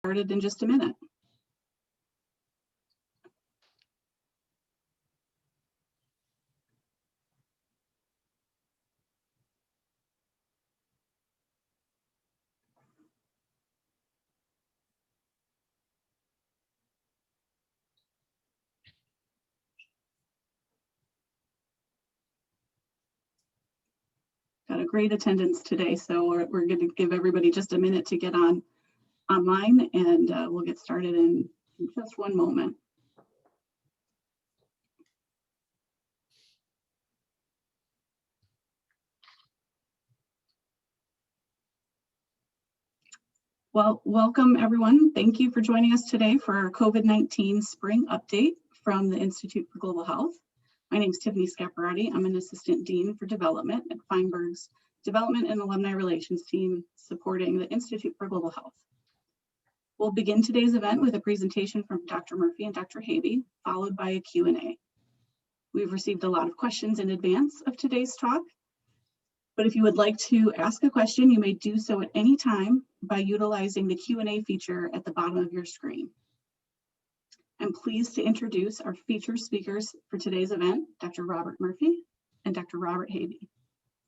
started in just a minute. Got a great attendance today, so we're going to give everybody just a minute to get online, and we'll get started in just one moment. Well, welcome everyone. Thank you for joining us today for our COVID-19 spring update from the Institute for Global Health. My name is Tiffany Scaparrotti. I'm an Assistant Dean for Development at Feinberg's Development and Alumni Relations team supporting the Institute for Global Health. We'll begin today's event with a presentation from Dr. Murphy and Dr. Havey, followed by a Q&A. We've received a lot of questions in advance of today's talk, but if you would like to ask a question, you may do so at any time by utilizing the Q&A feature at the bottom of your screen. I'm pleased to introduce our featured speakers for today's event, Dr. Robert Murphy and Dr. Robert Havey.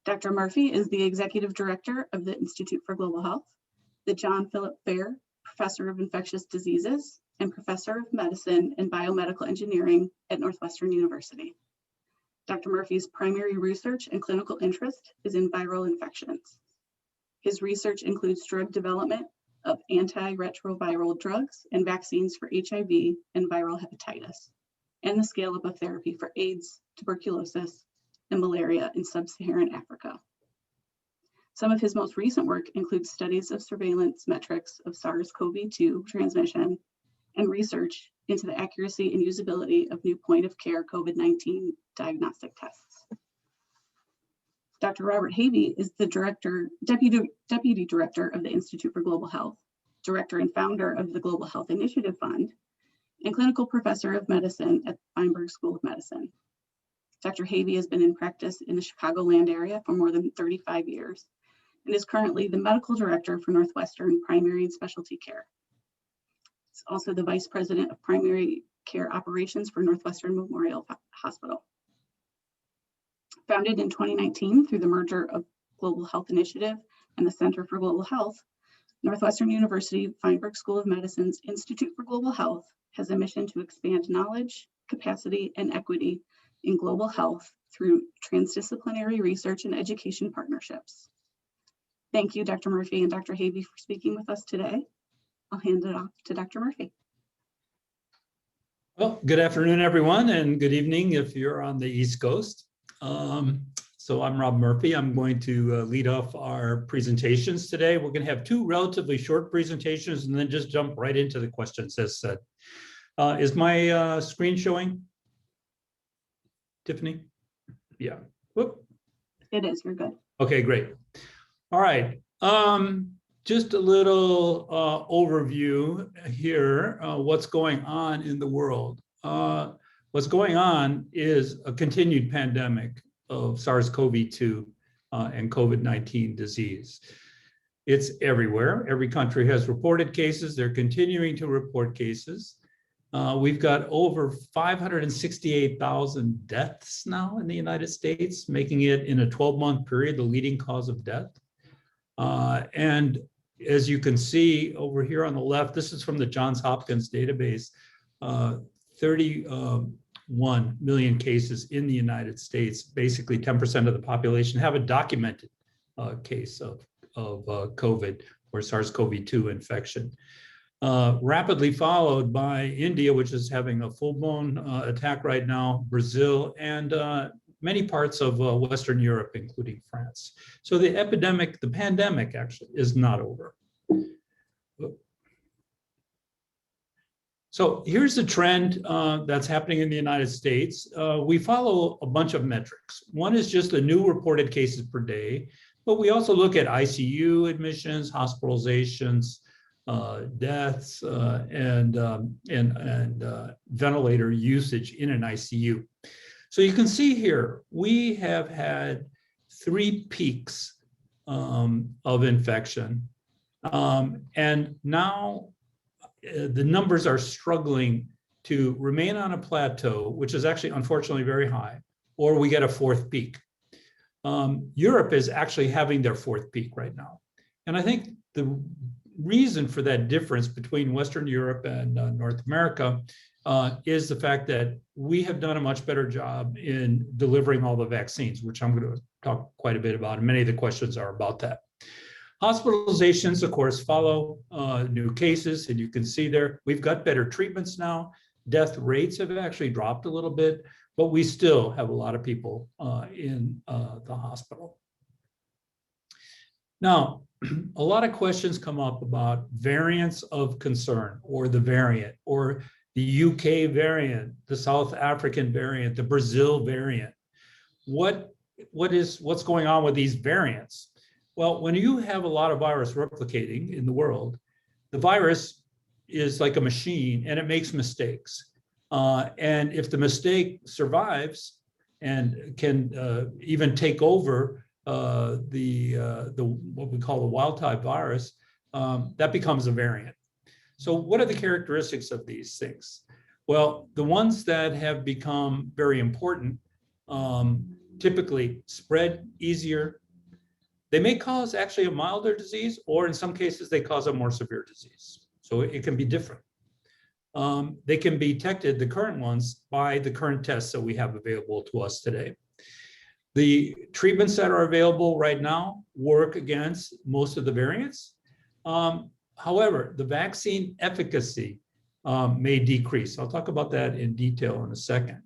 Dr. Murphy is the Executive Director of the Institute for Global Health, the John Philip Fair Professor of Infectious Diseases, and Professor of Medicine and Biomedical Engineering at Northwestern University. Dr. Murphy's primary research and clinical interest is in viral infections. His research includes drug development of antiretroviral drugs and vaccines for HIV and viral hepatitis, and the scale-up of therapy for AIDS, tuberculosis, and malaria in sub-Saharan Africa. Some of his most recent work includes studies of surveillance metrics of SARS-CoV-2 transmission and research into the accuracy and usability of new point-of-care COVID-19 diagnostic tests. Dr. Robert Havey is the Deputy Director of the Institute for Global Health, Director and Founder of the Global Health Initiative Fund, and Clinical Professor of Medicine at Feinberg School of Medicine. Dr. Havey has been in practice in the Chicagoland area for more than 35 years and is currently the Medical Director for Northwestern Primary and Specialty Care. He's also the Vice President of Primary Care Operations for Northwestern Memorial Hospital. Founded in 2019 through the merger of Global Health Initiative and the Center for Global Health, Northwestern University Feinberg School of Medicine's Institute for Global Health has a mission to expand knowledge, capacity, and equity in global health through transdisciplinary research and education partnerships. Thank you, Dr. Murphy and Dr. Havey, for speaking with us today. I'll hand it off to Dr. Murphy. Well, good afternoon, everyone, and good evening if you're on the East Coast. So I'm Rob Murphy. I'm going to lead off our presentations today. We're going to have two relatively short presentations and then just jump right into the questions as said. Is my screen showing? Tiffany? Yeah. Whoop. It is, you're good. Okay, great. All right. Just a little overview here, what's going on in the world. What's going on is a continued pandemic of SARS-CoV-2 and COVID-19 disease. It's everywhere. Every country has reported cases. They're continuing to report cases. We've got over 568,000 deaths now in the United States, making it in a 12-month period the leading cause of death. And as you can see over here on the left, this is from the Johns Hopkins database, 31 million cases in the United States. Basically 10% of the population have a documented case of COVID or SARS-CoV-2 infection. Rapidly followed by India, which is having a full-blown attack right now, Brazil, and many parts of Western Europe, including France. So the pandemic actually is not over. So here's the trend that's happening in the United States. We follow a bunch of metrics. One is just the new reported cases per day, but we also look at ICU admissions, hospitalizations, deaths, and ventilator usage in an ICU. So you can see here, we have had 3 peaks of infection. And now the numbers are struggling to remain on a plateau, which is actually unfortunately very high, or we get a fourth peak. Europe is actually having their fourth peak right now. And I think the reason for that difference between Western Europe and North America is the fact that we have done a much better job in delivering all the vaccines, which I'm going to talk quite a bit about, and many of the questions are about that. Hospitalizations, of course, follow new cases, and you can see there, we've got better treatments now. Death rates have actually dropped a little bit, but we still have a lot of people in the hospital. Now, a lot of questions come up about variants of concern, or the variant, or the UK variant, the South African variant, the Brazil variant. What's going on with these variants? Well, when you have a lot of virus replicating in the world, the virus is like a machine and it makes mistakes. And if the mistake survives and can even take over what we call the wild type virus, that becomes a variant. So what are the characteristics of these things? Well, the ones that have become very important typically spread easier. They may cause actually a milder disease, or in some cases, they cause a more severe disease. So it can be different. They can be detected, the current ones, by the current tests that we have available to us today. The treatments that are available right now work against most of the variants. However, the vaccine efficacy may decrease. I'll talk about that in detail in a second.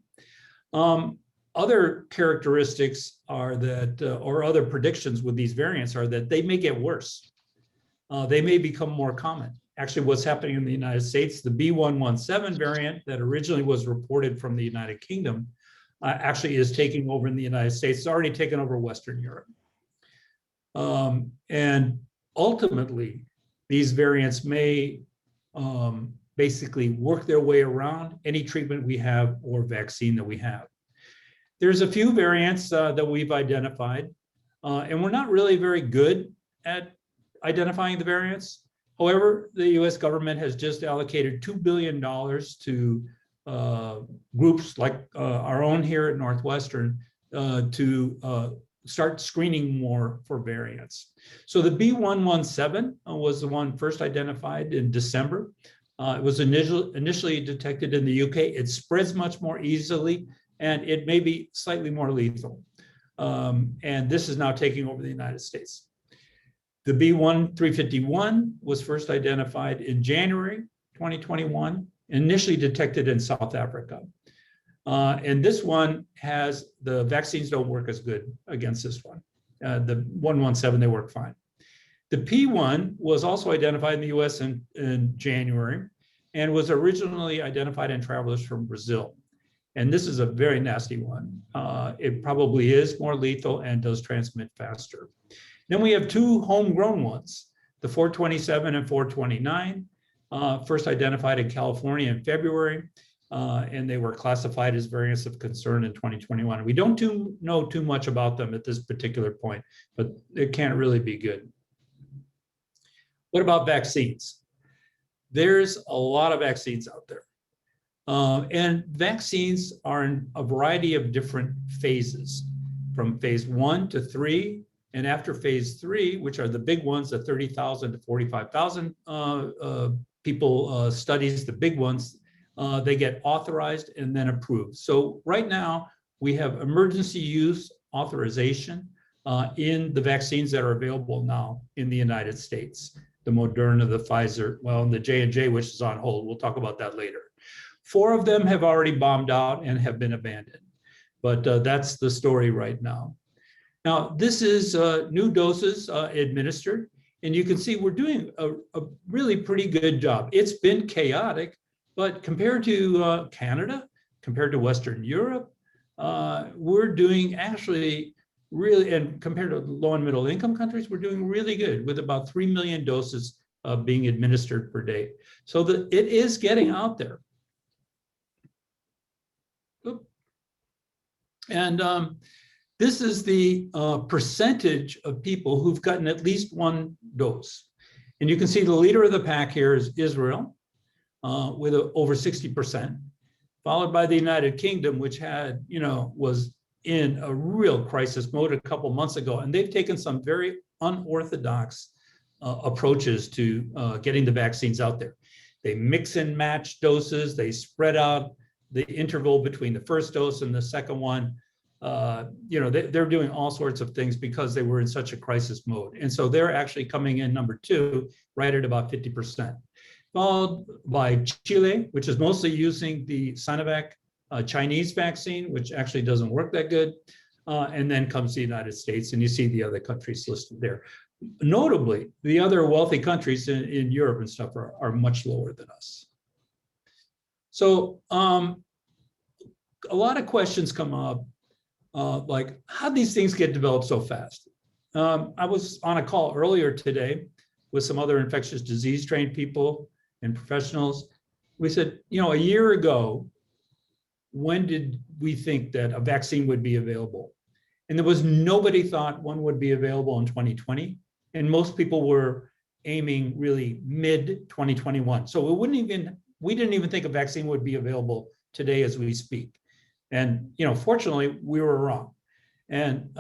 Other characteristics are that, or other predictions with these variants are that they may get worse. They may become more common. Actually, what's happening in the United States, the B.1.1.7 variant that originally was reported from the United Kingdom actually is taking over in the United States. It's already taken over Western Europe. And ultimately, these variants may basically work their way around any treatment we have or vaccine that we have. There's a few variants that we've identified, and we're not really very good at identifying the variants. However, the US government has just allocated $2 billion to groups like our own here at Northwestern to start screening more for variants. So the B.1.1.7 was the one first identified in December. It was initially detected in the UK. It spreads much more easily, and it may be slightly more lethal. And this is now taking over the United States. The B.1.351 was first identified in January 2021, initially detected in South Africa. And this one has, the vaccines don't work as good against this one. The 1.1.7, they work fine. The P1 was also identified in the US in January and was originally identified in travelers from Brazil. And this is a very nasty one. It probably is more lethal and does transmit faster. Then we have two homegrown ones, the 427 and 429, first identified in California in February, and they were classified as variants of concern in 2021. We don't know too much about them at this particular point, but it can't really be good. What about vaccines? There's a lot of vaccines out there. And vaccines are in a variety of different phases, from phase 1 to 3, and after phase 3, which are the big ones, the 30,000 to 45,000 people studies, the big ones, they get authorized and then approved. So right now, we have emergency use authorization in the vaccines that are available now in the United States. The Moderna, the Pfizer, well, and the J&J, which is on hold. We'll talk about that later. 4 of them have already bombed out and have been abandoned. But that's the story right now. Now, this is new doses administered. And you can see we're doing a really pretty good job. It's been chaotic, but compared to Canada, compared to Western Europe, we're doing actually really, and compared to low and middle income countries, we're doing really good with about 3 million doses being administered per day. So it is getting out there. And this is the percentage of people who've gotten at least 1 dose. And you can see the leader of the pack here is Israel. with over 60%, followed by the United Kingdom, which had, was in a real crisis mode a couple months ago. And they've taken some very unorthodox approaches to getting the vaccines out there. They mix and match doses. They spread out the interval between the first dose and the second one. They're doing all sorts of things because they were in such a crisis mode. And so they're actually coming in number 2, right at about 50%. Followed by Chile, which is mostly using the Sinovac Chinese vaccine, which actually doesn't work that good. And then comes the United States, and you see the other countries listed there. Notably, the other wealthy countries in Europe and stuff are much lower than us. So a lot of questions come up, like how these things get developed so fast. I was on a call earlier today with some other infectious disease trained people and professionals. We said, a year ago, when did we think that a vaccine would be available? And there was nobody thought one would be available in 2020. And most people were aiming really mid 2021. So we didn't even think a vaccine would be available today as we speak. And fortunately, we were wrong. And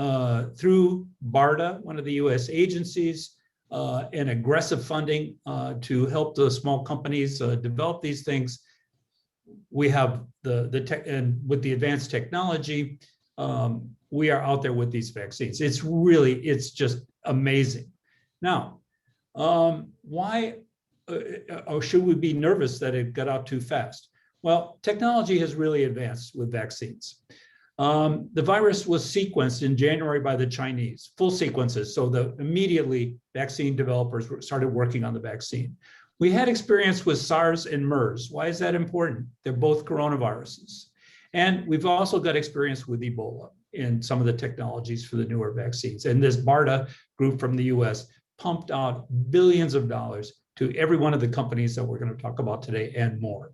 through BARDA, one of the US agencies, and aggressive funding to help the small companies develop these things, we have the tech, and with the advanced technology, we are out there with these vaccines. It's just amazing. Now, why or should we be nervous that it got out too fast? Well, technology has really advanced with vaccines. The virus was sequenced in January by the Chinese, full sequences. So immediately vaccine developers started working on the vaccine. We had experience with SARS and MERS. Why is that important? They're both coronaviruses. And we've also got experience with Ebola in some of the technologies for the newer vaccines. And this BARDA group from the US pumped out billions of dollars to every one of the companies that we're going to talk about today and more.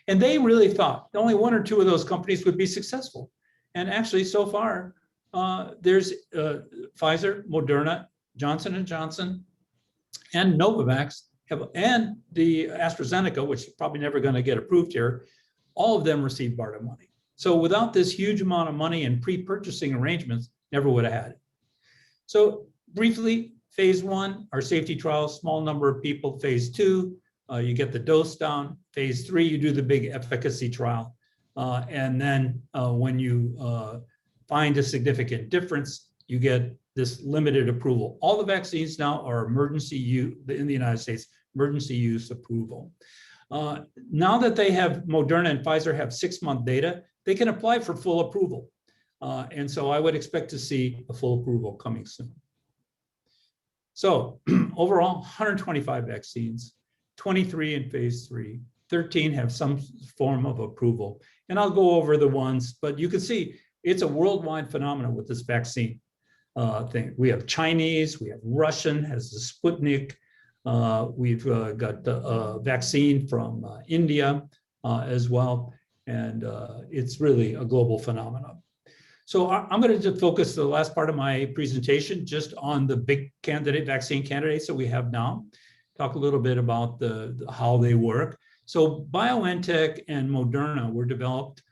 And they really thought only 1 or 2 of those companies would be successful. And actually, so far, there's Pfizer, Moderna, Johnson & Johnson, and Novavax, and the AstraZeneca, which is probably never going to get approved here. All of them received BARDA money. So without this huge amount of money and pre-purchasing arrangements, never would have had it. So briefly, phase 1, our safety trials, small number of people. Phase 2, you get the dose down. Phase 3, you do the big efficacy trial. And then when you find a significant difference, you get this limited approval. All the vaccines now are emergency use in the United States, emergency use approval. Now that they have, Moderna and Pfizer have 6-month data, they can apply for full approval. And so I would expect to see a full approval coming soon. So overall, 125 vaccines, 23 in phase 3, 13 have some form of approval. And I'll go over the ones, but you can see it's a worldwide phenomenon with this vaccine thing. We have Chinese, we have Russian, has the Sputnik. We've got the vaccine from India as well. And it's really a global phenomenon. So I'm going to just focus the last part of my presentation just on the big vaccine candidates that we have now. Talk a little bit about how they work. So BioNTech and Moderna were developed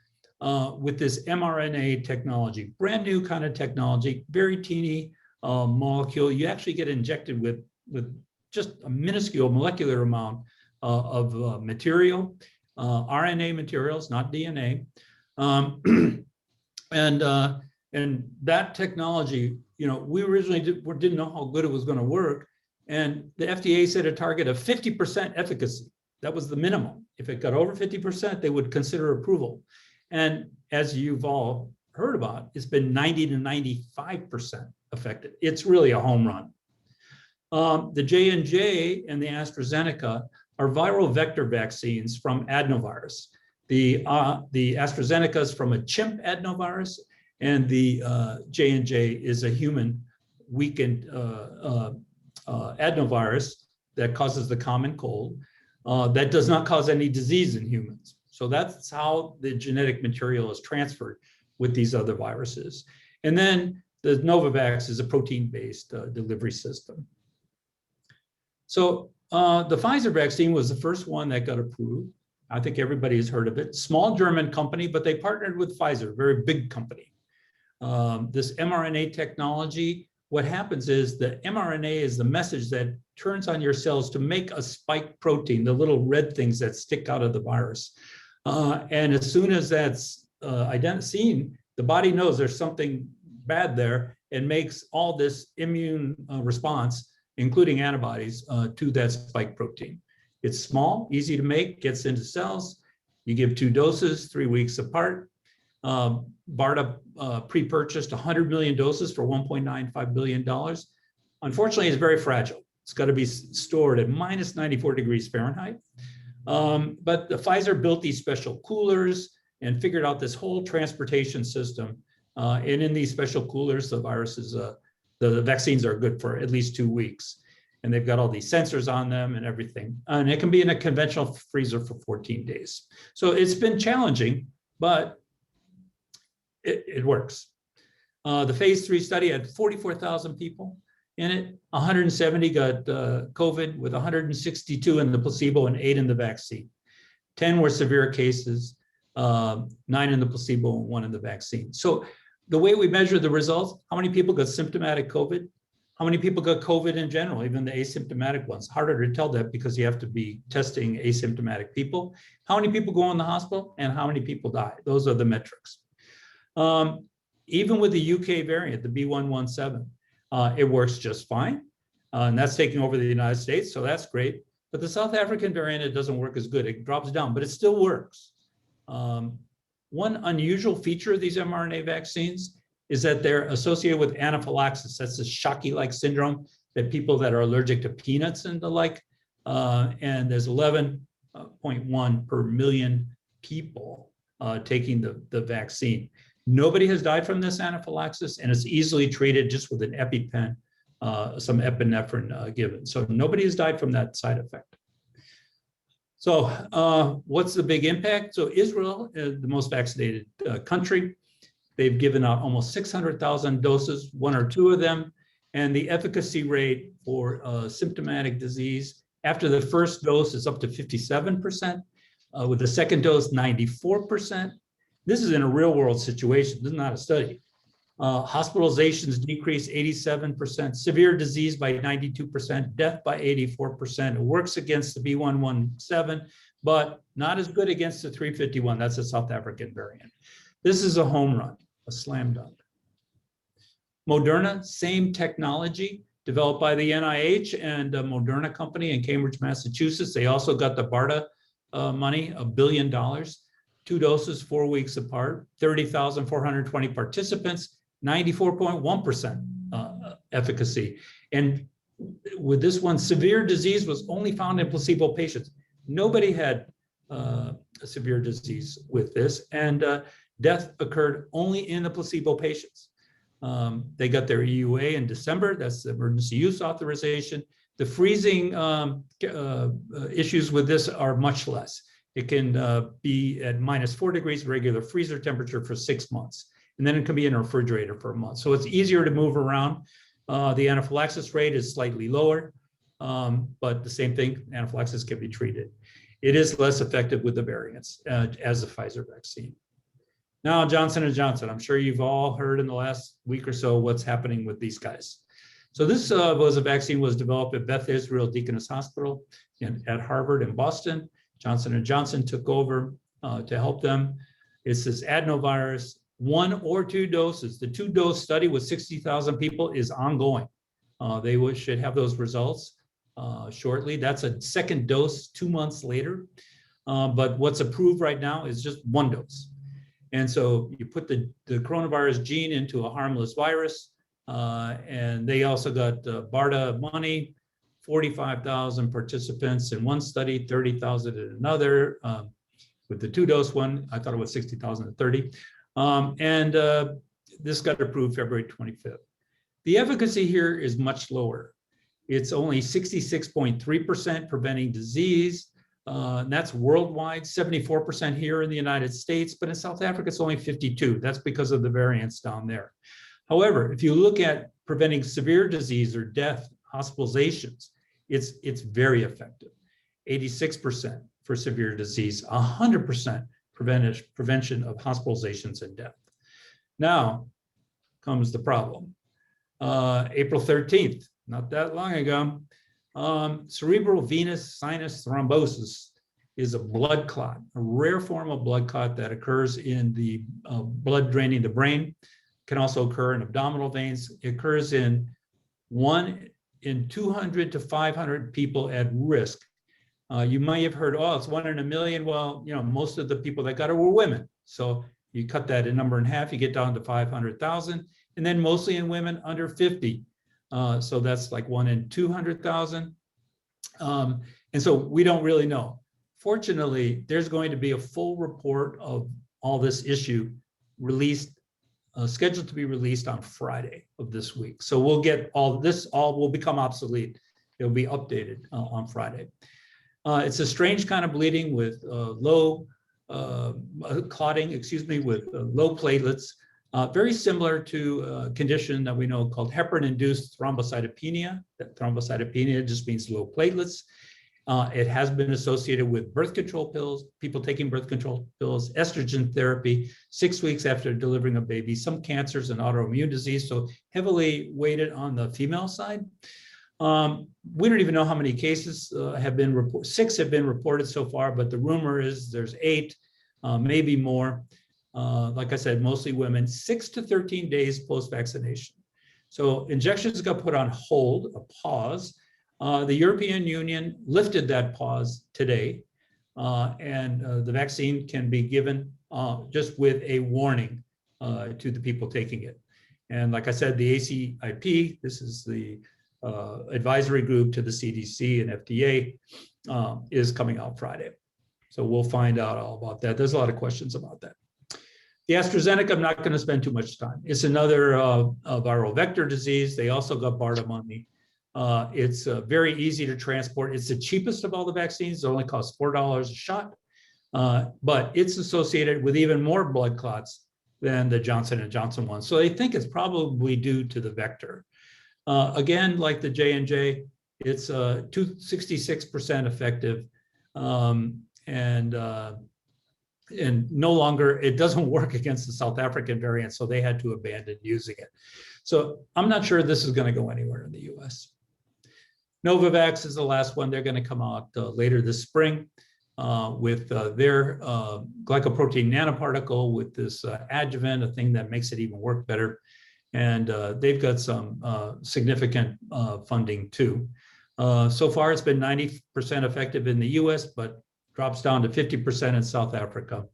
with this mRNA technology, brand new kind of technology, very teeny molecule. You actually get injected with just a minuscule molecular amount of material, RNA materials, not DNA. And that technology, we originally didn't know how good it was going to work. And the FDA set a target of 50% efficacy. That was the minimum. If it got over 50%, they would consider approval. And as you've all heard about, it's been 90 to 95% effective. It's really a home run. The J&J and the AstraZeneca are viral vector vaccines from adenovirus. The AstraZeneca is from a chimp adenovirus, and the J&J is a human weakened adenovirus that causes the common cold that does not cause any disease in humans. So that's how the genetic material is transferred with these other viruses. And then the Novavax is a protein-based delivery system. So the Pfizer vaccine was the first one that got approved. I think everybody has heard of it. Small German company, but they partnered with Pfizer, very big company. This mRNA technology, what happens is the mRNA is the message that turns on your cells to make a spike protein, the little red things that stick out of the virus. And as soon as that's seen, the body knows there's something bad there and makes all this immune response, including antibodies, to that spike protein. It's small, easy to make, gets into cells. You give 2 doses, 3 weeks apart. BARDA pre-purchased 100 million doses for $1.95 billion. Unfortunately, it's very fragile. It's got to be stored at minus 94 degrees Fahrenheit. But the Pfizer built these special coolers and figured out this whole transportation system. And in these special coolers, the viruses, the vaccines are good for at least 2 weeks. And they've got all these sensors on them and everything. And it can be in a conventional freezer for 14 days. So it's been challenging, but it works. The phase 3 study had 44,000 people in it. 170 got COVID, with 162 in the placebo and 8 in the vaccine. 10 were severe cases, 9 in the placebo and 1 in the vaccine. So the way we measure the results, how many people got symptomatic COVID? How many people got COVID in general, even the asymptomatic ones? Harder to tell that because you have to be testing asymptomatic people. How many people go in the hospital and how many people die? Those are the metrics. Even with the UK variant, the B117, it works just fine. And that's taking over the United States, so that's great. But the South African variant, it doesn't work as good. It drops down, but it still works. One unusual feature of these mRNA vaccines is that they're associated with anaphylaxis. That's a Shockey-like syndrome that people that are allergic to peanuts and the like. And there's 11.1 per million people taking the vaccine. Nobody has died from this anaphylaxis, and it's easily treated just with an EpiPen, some epinephrine given. So nobody has died from that side effect. So what's the big impact? So Israel is the most vaccinated country. They've given out almost 600,000 doses, 1 or 2 of them. And the efficacy rate for symptomatic disease after the first dose is up to 57%. With the second dose, 94%. This is in a real world situation. This is not a study. Hospitalizations decreased 87%, severe disease by 92%, death by 84%. It works against the B117, but not as good against the 351. That's a South African variant. This is a home run, a slam dunk. Moderna, same technology, developed by the NIH and a Moderna company in Cambridge, Massachusetts. They also got the BARDA money, $1 billion, 2 doses, 4 weeks apart, 30,420 participants, 94.1% efficacy. And with this one, severe disease was only found in placebo patients. Nobody had a severe disease with this, and death occurred only in the placebo patients. They got their EUA in December. That's the emergency use authorization. The freezing issues with this are much less. It can be at -4 degrees regular freezer temperature for 6 months. And then it can be in a refrigerator for a month. So it's easier to move around. The anaphylaxis rate is slightly lower, but the same thing, anaphylaxis can be treated. It is less effective with the variants as the Pfizer vaccine. Now, Johnson & Johnson, I'm sure you've all heard in the last week or so what's happening with these guys. So this was a vaccine was developed at Beth Israel Deaconess Hospital at Harvard and Boston. Johnson & Johnson took over to help them. It's this adenovirus, 1 or 2 doses. The 2-dose study with 60,000 people is ongoing. They should have those results shortly. That's a second dose 2 months later. But what's approved right now is just 1 dose. And so you put the coronavirus gene into a harmless virus, and they also got BARDA money, 45,000 participants in one study, 30,000 in another. With the 2-dose one, I thought it was 60,000 and 30. This got approved February 25th. The efficacy here is much lower. It's only 66.3% preventing disease. And that's worldwide, 74% here in the United States, but in South Africa, it's only 52. That's because of the variants down there. However, if you look at preventing severe disease or death, hospitalizations, it's very effective. 86% for severe disease, 100% prevention of hospitalizations and death. Now comes the problem. April 13th, not that long ago, cerebral venous sinus thrombosis is a blood clot, a rare form of blood clot that occurs in the blood draining the brain, can also occur in abdominal veins. It occurs in 1 in 200 to 500 people at risk. You might have heard, oh, it's 1 in a million. Well, you know, most of the people that got it were women. So you cut that number in half, you get down to 500,000, and then mostly in women under 50. So that's like 1 in 200,000. And so we don't really know. Fortunately, there's going to be a full report of all this issue released, scheduled to be released on Friday of this week. So we'll get all this, all will become obsolete. It'll be updated on Friday. It's a strange kind of bleeding with low clotting, with low platelets, very similar to a condition that we know called heparin-induced thrombocytopenia. That thrombocytopenia just means low platelets. It has been associated with birth control pills, people taking birth control pills, estrogen therapy, 6 weeks after delivering a baby, some cancers and autoimmune disease, so heavily weighted on the female side. We don't even know how many cases have been reported. 6 have been reported so far, but the rumor is there's 8, maybe more. Like I said, mostly women, 6 to 13 days post-vaccination. So injections got put on hold, a pause. The European Union lifted that pause today, and the vaccine can be given just with a warning to the people taking it. And like I said, the ACIP, this is the advisory group to the CDC and FDA, is coming out Friday. So we'll find out all about that. There's a lot of questions about that. The AstraZeneca, I'm not going to spend too much time. It's another viral vector disease. They also got BARDA money. It's very easy to transport. It's the cheapest of all the vaccines. It only costs $4 a shot, but it's associated with even more blood clots than the Johnson & Johnson one. So they think it's probably due to the vector. Again, like the J&J, it's 66% effective, and no longer, it doesn't work against the South African variant, so they had to abandon using it. So I'm not sure this is going to go anywhere in the US. Novavax is the last one. They're going to come out later this spring with their glycoprotein nanoparticle with this adjuvant, a thing that makes it even work better. And they've got some significant funding too. So far, it's been 90% effective in the US, but drops down to 50% in South Africa.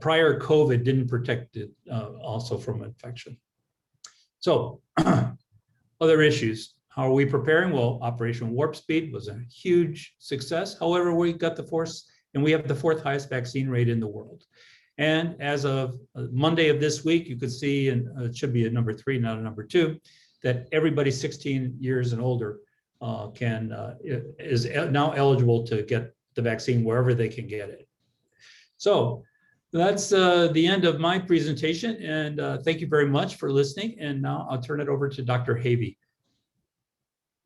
Prior COVID didn't protect it also from infection. So other issues, how are we preparing? Well, Operation Warp Speed was a huge success. However, we got the we have the 4th highest vaccine rate in the world. And as of Monday of this week, you could see, and it should be a number 3, not a number 2, that everybody 16 years and older is now eligible to get the vaccine wherever they can get it. So that's the end of my presentation, and thank you very much for listening. And now I'll turn it over to Dr. Havey,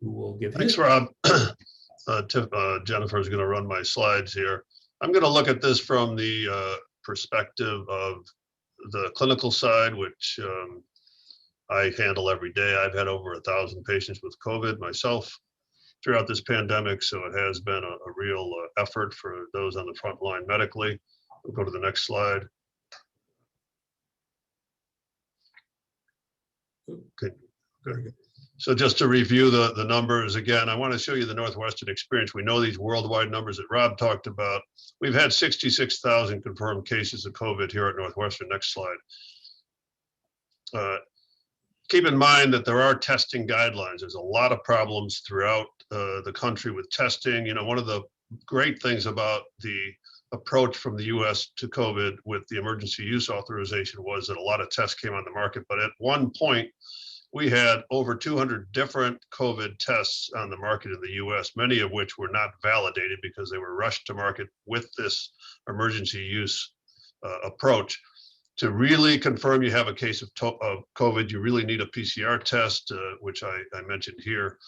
who will give. Thanks, Rob. Jennifer is going to run my slides here. I'm going to look at this from the perspective of the clinical side, which I handle every day. I've had over 1,000 patients with COVID myself throughout this pandemic, so it has been a real effort for those on the front line medically. We'll go to the next slide. Okay. Very good. So just to review the numbers again, I want to show you the Northwestern experience. We know these worldwide numbers that Rob talked about. We've had 66,000 confirmed cases of COVID here at Northwestern. Next slide. Keep in mind that there are testing guidelines. There's a lot of problems throughout the country with testing. You know, one of the great things about the approach from the US to COVID with the emergency use authorization was that a lot of tests came on the market. But at one point, we had over 200 different COVID tests on the market in the US, many of which were not validated because they were rushed to market with this emergency use approach. To really confirm you have a case of COVID, you really need a PCR test, which I mentioned here.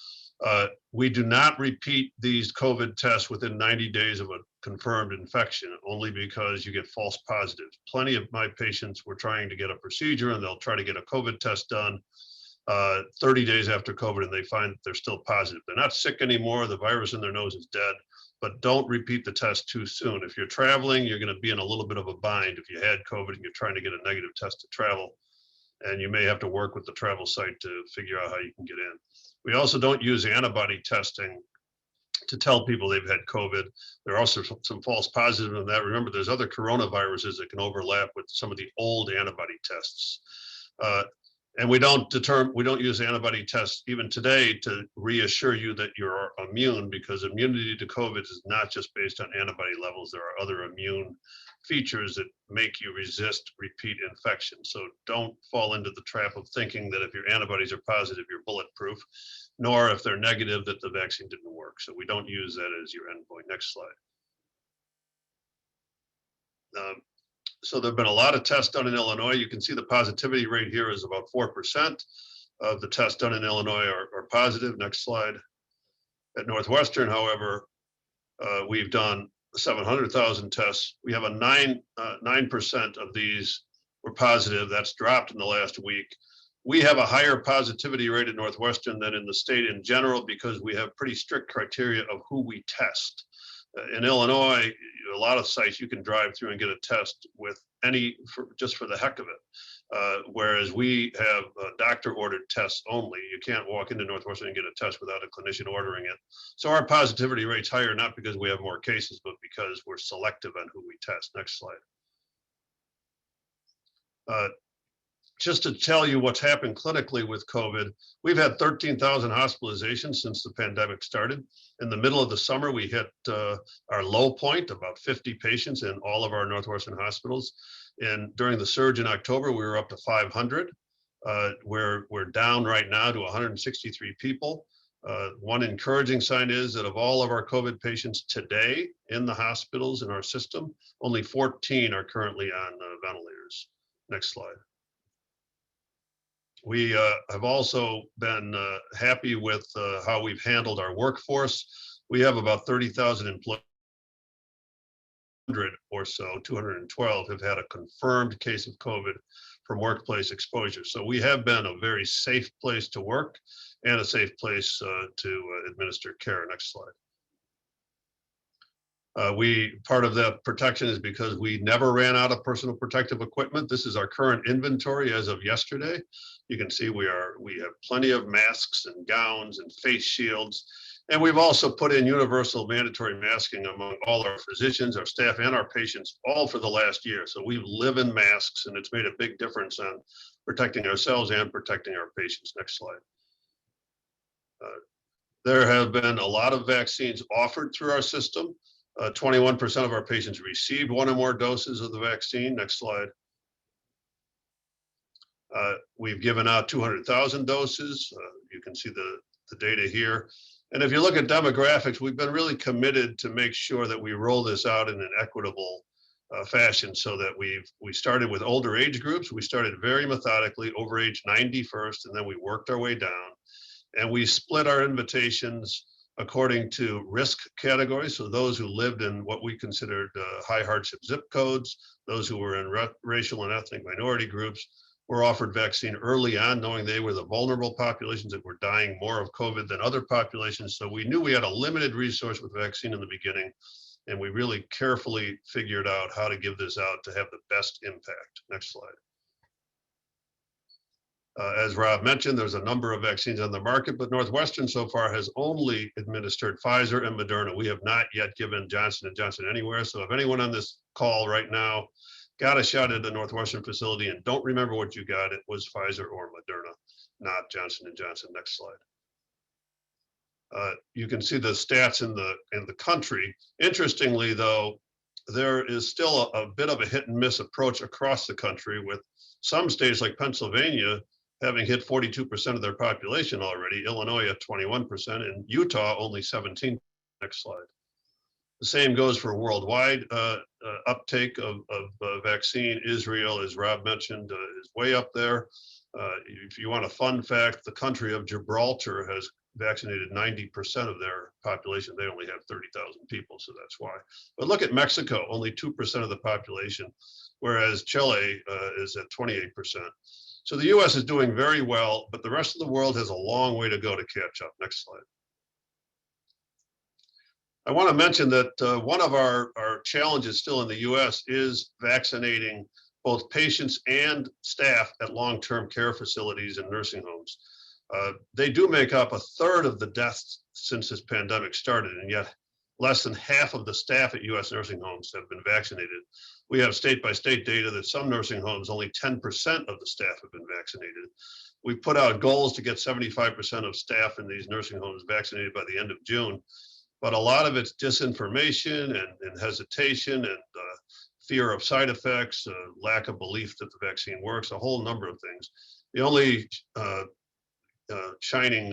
We do not repeat these COVID tests within 90 days of a confirmed infection, only because you get false positives. Plenty of my patients were trying to get a procedure and they'll try to get a COVID test done 30 days after COVID and they find that they're still positive. They're not sick anymore. The virus in their nose is dead, but don't repeat the test too soon. If you're traveling, you're going to be in a little bit of a bind if you had COVID and you're trying to get a negative test to travel. And you may have to work with the travel site to figure out how you can get in. We also don't use antibody testing to tell people they've had COVID. There are also some false positives in that. Remember, there's other coronaviruses that can overlap with some of the old antibody tests. And we don't use antibody tests even today to reassure you that you're immune, because immunity to COVID is not just based on antibody levels. There are other immune features that make you resist repeat infection. So don't fall into the trap of thinking that if your antibodies are positive, you're bulletproof, nor if they're negative that the vaccine didn't work. So we don't use that as your endpoint. Next slide. So there've been a lot of tests done in Illinois. You can see the positivity rate here is about 4% of the tests done in Illinois are positive. Next slide. At Northwestern, however, we've done 700,000 tests. We have a 9% of these were positive. That's dropped in the last week. We have a higher positivity rate at Northwestern than in the state in general because we have pretty strict criteria of who we test. In Illinois, a lot of sites you can drive through and get a test with just for the heck of it. Whereas we have doctor ordered tests only. You can't walk into Northwestern and get a test without a clinician ordering it. So our positivity rate's higher, not because we have more cases, but because we're selective on who we test. Next slide. Just to tell you what's happened clinically with COVID, we've had 13,000 hospitalizations since the pandemic started. In the middle of the summer, we hit our low point, about 50 patients in all of our Northwestern hospitals. And during the surge in October, we were up to 500. We're down right now to 163 people. One encouraging sign is that of all of our COVID patients today in the hospitals in our system, only 14 are currently on ventilators. Next slide. We have also been happy with how we've handled our workforce. We have about 30,000 employees, 100 or so, 212 have had a confirmed case of COVID from workplace exposure. So we have been a very safe place to work and a safe place to administer care. Next slide. Part of that protection is because we never ran out of personal protective equipment. This is our current inventory as of yesterday. You can see we have plenty of masks and gowns and face shields. And we've also put in universal mandatory masking among all our physicians, our staff, and our patients, all for the last year. So we live in masks, and it's made a big difference on protecting ourselves and protecting our patients. Next slide. There have been a lot of vaccines offered through our system. 21% of our patients received one or more doses of the vaccine. Next slide. We've given out 200,000 doses. You can see the data here. And if you look at demographics, we've been really committed to make sure that we roll this out in an equitable fashion, so that we started with older age groups. We started very methodically over age 90 first, and then we worked our way down. And we split our invitations according to risk categories. So those who lived in what we considered high hardship zip codes, those who were in racial and ethnic minority groups, were offered vaccine early on, knowing they were the vulnerable populations that were dying more of COVID than other populations. So we knew we had a limited resource with vaccine in the beginning, and we really carefully figured out how to give this out to have the best impact. Next slide. As Rob mentioned, there's a number of vaccines on the market, but Northwestern so far has only administered Pfizer and Moderna. We have not yet given Johnson & Johnson anywhere. So if anyone on this call right now got a shot at the Northwestern facility and don't remember what you got, it was Pfizer or Moderna, not Johnson & Johnson. Next slide. You can see the stats in the country. Interestingly, though, there is still a bit of a hit and miss approach across the country, with some states like Pennsylvania having hit 42% of their population already, Illinois at 21%, and Utah only 17%. Next slide. The same goes for worldwide uptake of vaccine. Israel, as Rob mentioned, is way up there. If you want a fun fact, the country of Gibraltar has vaccinated 90% of their population. They only have 30,000 people, so that's why. But look at Mexico, only 2% of the population, whereas Chile is at 28%. So the US is doing very well, but the rest of the world has a long way to go to catch up. Next slide. I want to mention that one of our challenges still in the US is vaccinating both patients and staff at long-term care facilities and nursing homes. They do make up a third of the deaths since this pandemic started, and yet less than half of the staff at US nursing homes have been vaccinated. We have state-by-state data that some nursing homes, only 10% of the staff have been vaccinated. We put out goals to get 75% of staff in these nursing homes vaccinated by the end of June, but a lot of it's disinformation and hesitation and fear of side effects, lack of belief that the vaccine works, a whole number of things. The only shining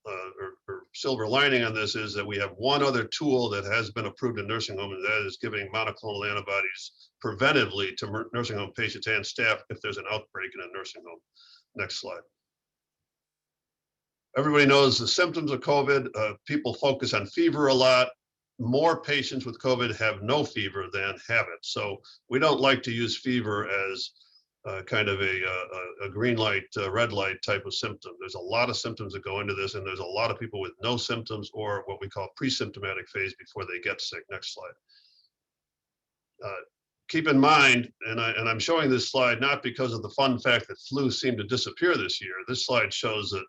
or silver lining on this is that we have one other tool that has been approved in nursing homes, and that is giving monoclonal antibodies preventively to nursing home patients and staff if there's an outbreak in a nursing home. Next slide. Everybody knows the symptoms of COVID. People focus on fever a lot. More patients with COVID have no fever than have it. So we don't like to use fever as kind of a green light, red light type of symptom. There's a lot of symptoms that go into this, and there's a lot of people with no symptoms or what we call pre-symptomatic phase before they get sick. Next slide. Keep in mind, and I'm showing this slide not because of the fun fact that flu seemed to disappear this year. This slide shows that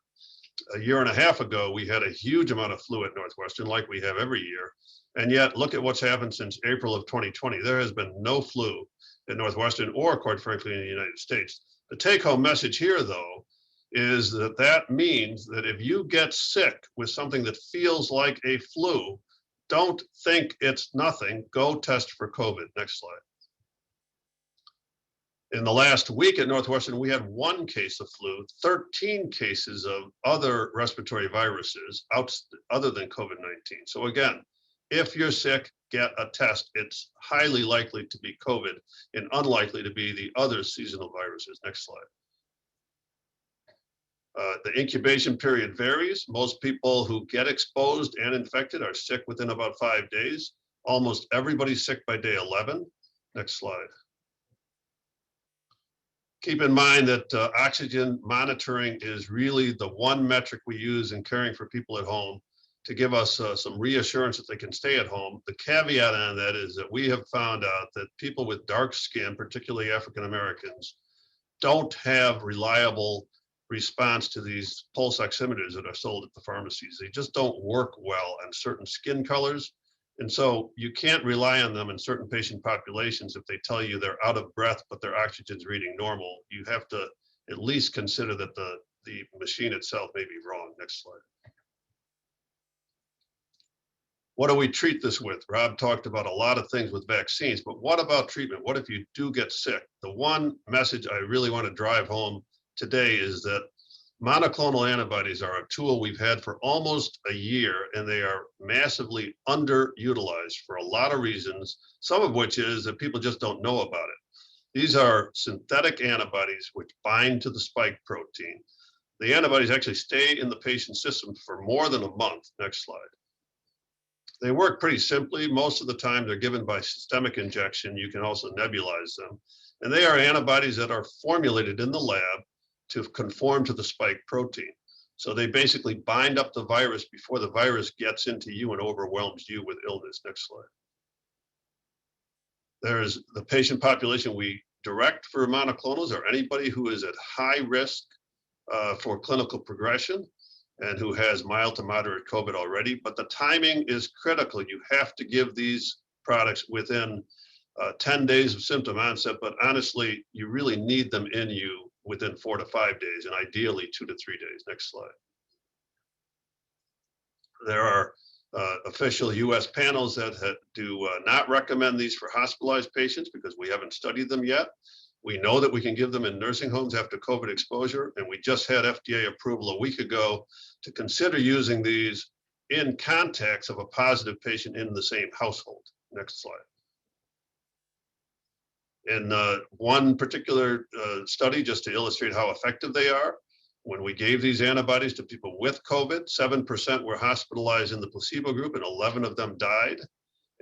a year and a half ago, we had a huge amount of flu at Northwestern, like we have every year. And yet, look at what's happened since April of 2020. There has been no flu at Northwestern or, quite frankly, in the United States. The take-home message here, though, is that that means that if you get sick with something that feels like a flu, don't think it's nothing. Go test for COVID. Next slide. In the last week at Northwestern, we had 1 case of flu, 13 cases of other respiratory viruses other than COVID-19. So again, if you're sick, get a test. It's highly likely to be COVID and unlikely to be the other seasonal viruses. Next slide. The incubation period varies. Most people who get exposed and infected are sick within about 5 days. Almost everybody's sick by day 11. Next slide. Keep in mind that oxygen monitoring is really the one metric we use in caring for people at home to give us some reassurance that they can stay at home. The caveat on that is that we have found out that people with dark skin, particularly African Americans, don't have reliable response to these pulse oximeters that are sold at the pharmacies. They just don't work well on certain skin colors. And so you can't rely on them in certain patient populations if they tell you they're out of breath, but their oxygen's reading normal. You have to at least consider that the machine itself may be wrong. Next slide. What do we treat this with? Rob talked about a lot of things with vaccines, but what about treatment? What if you do get sick? The one message I really want to drive home today is that monoclonal antibodies are a tool we've had for almost a year, and they are massively underutilized for a lot of reasons, some of which is that people just don't know about it. These are synthetic antibodies which bind to the spike protein. The antibodies actually stay in the patient's system for more than a month. Next slide. They work pretty simply. Most of the time they're given by systemic injection. You can also nebulize them. And they are antibodies that are formulated in the lab to conform to the spike protein. So they basically bind up the virus before the virus gets into you and overwhelms you with illness. Next slide. There's the patient population we direct for monoclonals are anybody who is at high risk for clinical progression and who has mild to moderate COVID already. But the timing is critical. You have to give these products within 10 days of symptom onset, but honestly, you really need them in you within 4 to 5 days, and ideally 2 to 3 days. Next slide. There are official US panels that do not recommend these for hospitalized patients because we haven't studied them yet. We know that we can give them in nursing homes after COVID exposure, and we just had FDA approval a week ago to consider using these in context of a positive patient in the same household. Next slide. In one particular study, just to illustrate how effective they are, When we gave these antibodies to people with COVID, 7% were hospitalized in the placebo group and 11 of them died.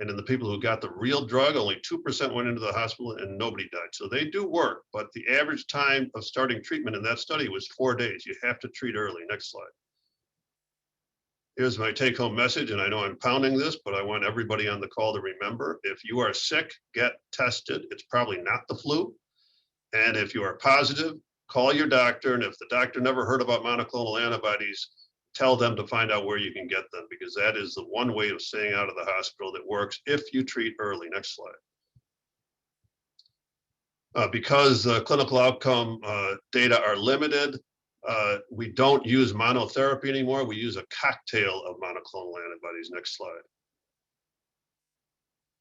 And in the people who got the real drug, only 2% went into the hospital and nobody died. So they do work, but the average time of starting treatment in that study was 4 days. You have to treat early. Next slide. Here's my take-home message, and I know I'm pounding this, but I want everybody on the call to remember, if you are sick, get tested. It's probably not the flu. And if you are positive, call your doctor. And if the doctor never heard about monoclonal antibodies, tell them to find out where you can get them, because that is the one way of staying out of the hospital that works if you treat early. Next slide. Because clinical outcome data are limited, we don't use monotherapy anymore. We use a cocktail of monoclonal antibodies. Next slide.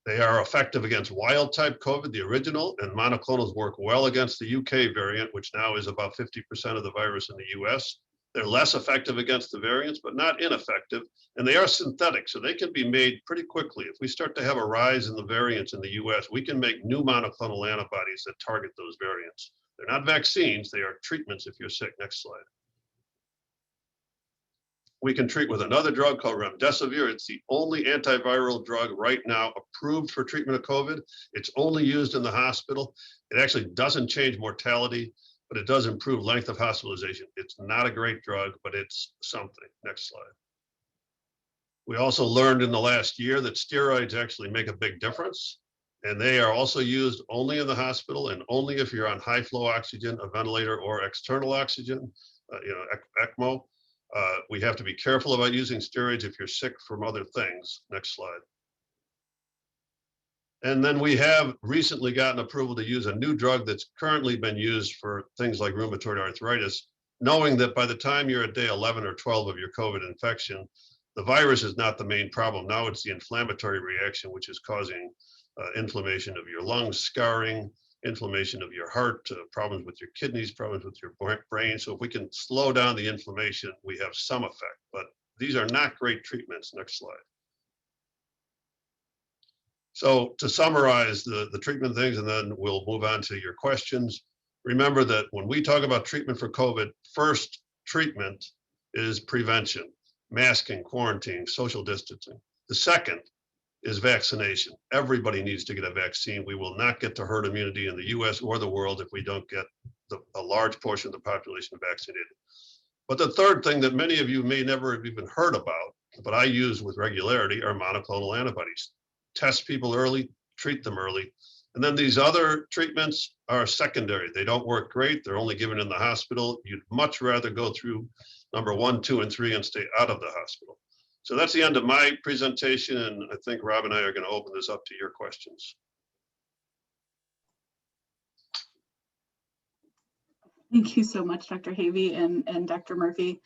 They are effective against wild type COVID, the original, and monoclonals work well against the UK variant, which now is about 50% of the virus in the US. They're less effective against the variants, but not ineffective. And they are synthetic, so they can be made pretty quickly. If we start to have a rise in the variants in the US, we can make new monoclonal antibodies that target those variants. They're not vaccines, they are treatments if you're sick. Next slide. We can treat with another drug called Remdesivir. It's the only antiviral drug right now approved for treatment of COVID. It's only used in the hospital. It actually doesn't change mortality, but it does improve length of hospitalization. It's not a great drug, but it's something. Next slide. We also learned in the last year that steroids actually make a big difference, and they are also used only in the hospital and only if you're on high flow oxygen, a ventilator, or external oxygen, ECMO. We have to be careful about using steroids if you're sick from other things. Next slide. And then we have recently gotten approval to use a new drug that's currently been used for things like rheumatoid arthritis, knowing that by the time you're at day 11 or 12 of your COVID infection, the virus is not the main problem. Now it's the inflammatory reaction, which is causing inflammation of your lungs, scarring, inflammation of your heart, problems with your kidneys, problems with your brain. So if we can slow down the inflammation, we have some effect, but these are not great treatments. Next slide. So to summarize the treatment things, and then we'll move on to your questions. Remember that when we talk about treatment for COVID, first treatment is prevention, masking, quarantine, social distancing. The second is vaccination. Everybody needs to get a vaccine. We will not get to herd immunity in the US or the world if we don't get a large portion of the population vaccinated. But the third thing that many of you may never have even heard about, but I use with regularity, are monoclonal antibodies. Test people early, treat them early. And then these other treatments are secondary. They don't work great. They're only given in the hospital. You'd much rather go through number 1, 2, and 3 and stay out of the hospital. So that's the end of my presentation, and I think Rob and I are going to open this up to your questions. Thank you so much, Dr. Havey and Dr. Murphy.